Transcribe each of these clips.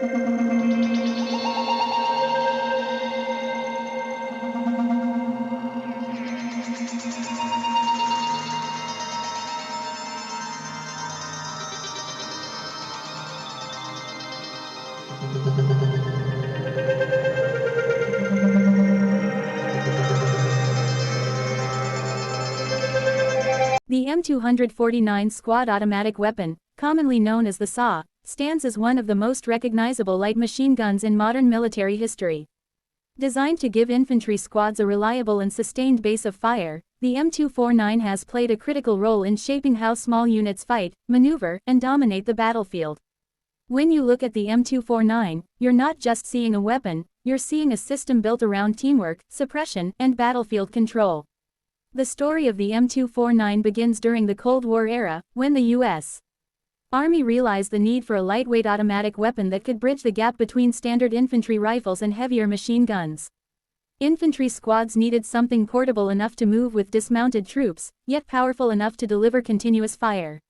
The M249 Squad automatic weapon, commonly known as the Saw, stands as one of the most recognizable light machine guns in modern military history. Designed to give infantry squads a reliable and sustained base of fire, the M249 has played a critical role in shaping how small units fight, maneuver, and dominate the battlefield. When you look at the M249, you're not just seeing a weapon, you're seeing a system built around teamwork, suppression, and battlefield control. The story of the M249 begins during the Cold War era, when the U.S. Army realized the need for a lightweight automatic weapon that could bridge the gap between standard infantry rifles and heavier machine guns. Infantry squads needed something portable enough to move with dismounted troops, yet powerful enough to deliver continuous fire.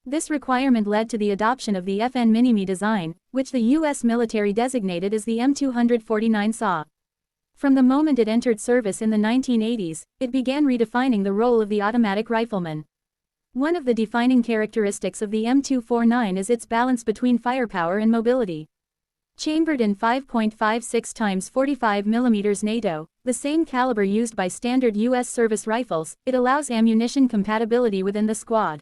This requirement led to the adoption of the FN Minimi design, which the U.S. military designated as the M249 Saw. From the moment it entered service in the 1980s, it began redefining the role of the automatic rifleman. One of the defining characteristics of the M249 is its balance between firepower and mobility. Chambered in 5.56 x 45 mm NATO, the same caliber used by standard U.S. service rifles, it allows ammunition compatibility within the squad.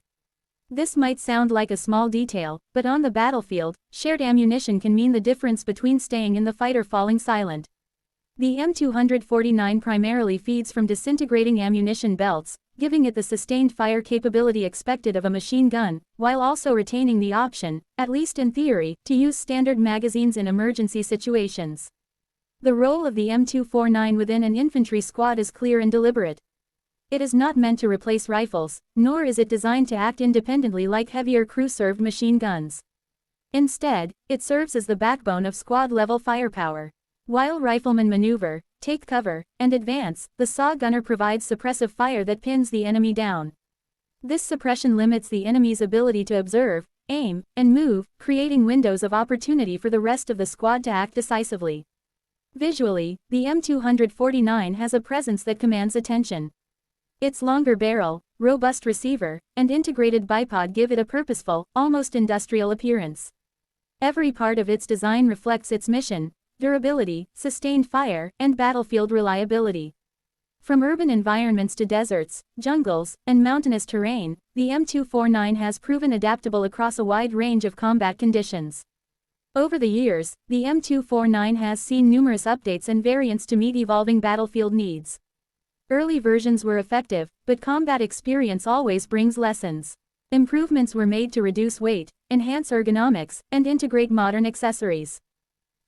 This might sound like a small detail, but on the battlefield, shared ammunition can mean the difference between staying in the fight or falling silent. The M249 primarily feeds from disintegrating ammunition belts, giving it the sustained fire capability expected of a machine gun, while also retaining the option, at least in theory, to use standard magazines in emergency situations. The role of the M249 within an infantry squad is clear and deliberate. It is not meant to replace rifles, nor is it designed to act independently like heavier crew-served machine guns. Instead, it serves as the backbone of squad-level firepower. While riflemen maneuver, take cover, and advance, the Saw gunner provides suppressive fire that pins the enemy down. This suppression limits the enemy's ability to observe, aim, and move, creating windows of opportunity for the rest of the squad to act decisively. Visually, the M249 has a presence that commands attention. Its longer barrel, robust receiver, and integrated bipod give it a purposeful, almost industrial appearance. Every part of its design reflects its mission: durability, sustained fire, and battlefield reliability. From urban environments to deserts, jungles, and mountainous terrain, the M249 has proven adaptable across a wide range of combat conditions. Over the years, the M249 has seen numerous updates and variants to meet evolving battlefield needs. Early versions were effective, but combat experience always brings lessons. Improvements were made to reduce weight, enhance ergonomics, and integrate modern accessories.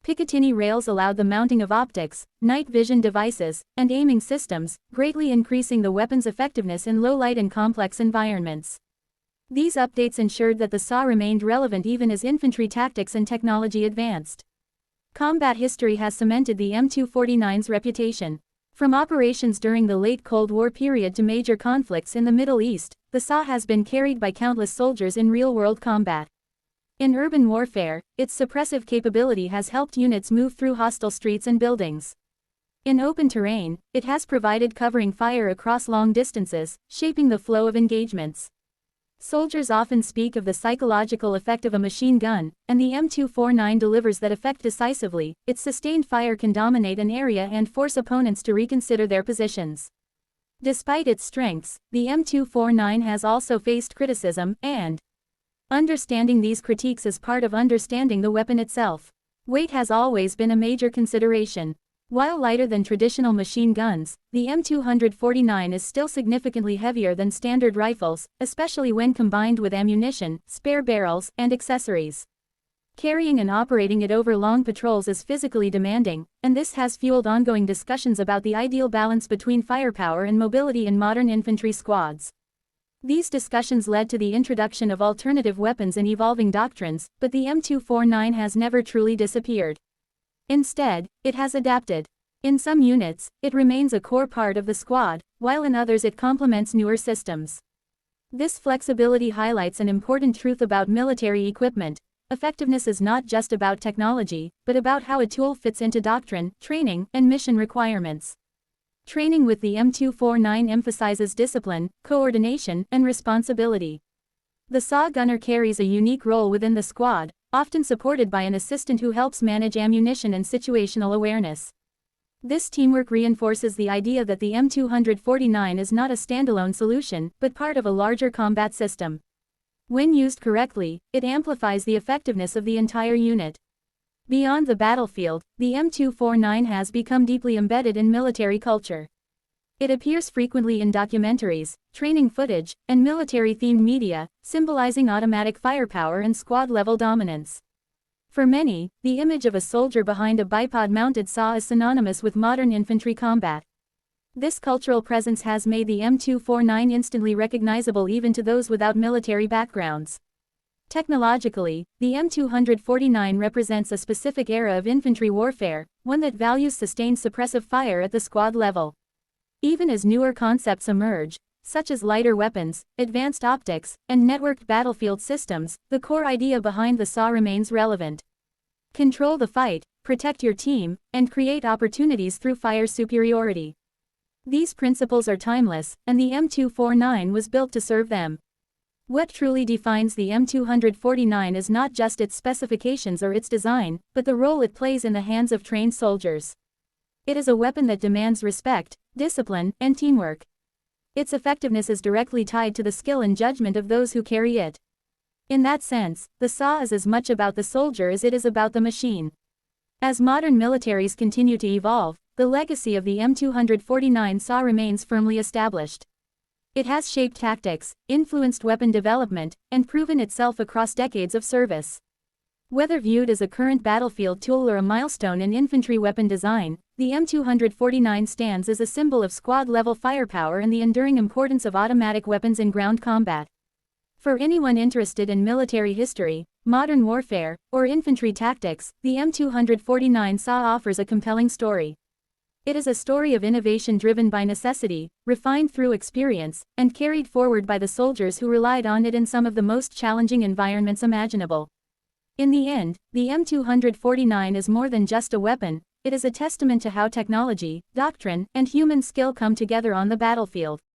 Picatinny rails allowed the mounting of optics, night vision devices, and aiming systems, greatly increasing the weapon's effectiveness in low-light and complex environments. These updates ensured that the Saw remained relevant even as infantry tactics and technology advanced. Combat history has cemented the M249's reputation. From operations during the late Cold War period to major conflicts in the Middle East, the Saw has been carried by countless soldiers in real-world combat. In urban warfare, its suppressive capability has helped units move through hostile streets and buildings. In open terrain, it has provided covering fire across long distances, shaping the flow of engagements. Soldiers often speak of the psychological effect of a machine gun, and the M249 delivers that effect decisively. Its sustained fire can dominate an area and force opponents to reconsider their positions. Despite its strengths, the M249 has also faced criticism, and understanding these critiques is part of understanding the weapon itself. Weight has always been a major consideration. While lighter than traditional machine guns, the M249 is still significantly heavier than standard rifles, especially when combined with ammunition, spare barrels, and accessories. Carrying and operating it over long patrols is physically demanding, and this has fueled ongoing discussions about the ideal balance between firepower and mobility in modern infantry squads. These discussions led to the introduction of alternative weapons and evolving doctrines, but the M249 has never truly disappeared. Instead, it has adapted. In some units, it remains a core part of the squad, while in others it complements newer systems. This flexibility highlights an important truth about military equipment: effectiveness is not just about technology, but about how a tool fits into doctrine, training, and mission requirements. Training with the M249 emphasizes discipline, coordination, and responsibility. The Saw gunner carries a unique role within the squad, often supported by an assistant who helps manage ammunition and situational awareness. This teamwork reinforces the idea that the M249 is not a standalone solution, but part of a larger combat system. When used correctly, it amplifies the effectiveness of the entire unit. Beyond the battlefield, the M249 has become deeply embedded in military culture. It appears frequently in documentaries, training footage, and military-themed media, symbolizing automatic firepower and squad-level dominance. For many, the image of a soldier behind a bipod-mounted saw is synonymous with modern infantry combat. This cultural presence has made the M249 instantly recognizable even to those without military backgrounds. Technologically, the M249 represents a specific era of infantry warfare, one that values sustained suppressive fire at the squad level. Even as newer concepts emerge, such as lighter weapons, advanced optics, and networked battlefield systems, the core idea behind the Saw remains relevant. Control the fight, protect your team, and create opportunities through fire superiority. These principles are timeless, and the M249 was built to serve them. What truly defines the M249 is not just its specifications or its design, but the role it plays in the hands of trained soldiers. It is a weapon that demands respect, discipline, and teamwork. Its effectiveness is directly tied to the skill and judgment of those who carry it. In that sense, the Saw is as much about the soldier as it is about the machine. As modern militaries continue to evolve, the legacy of the M249 Saw remains firmly established. It has shaped tactics, influenced weapon development, and proven itself across decades of service. Whether viewed as a current battlefield tool or a milestone in infantry weapon design, the M249 stands as a symbol of squad-level firepower and the enduring importance of automatic weapons in ground combat. For anyone interested in military history, modern warfare, or infantry tactics, the M249 Saw offers a compelling story. It is a story of innovation driven by necessity, refined through experience, and carried forward by the soldiers who relied on it in some of the most challenging environments imaginable. In the end, the M249 is more than just a weapon, it is a testament to how technology, doctrine, and human skill come together on the battlefield.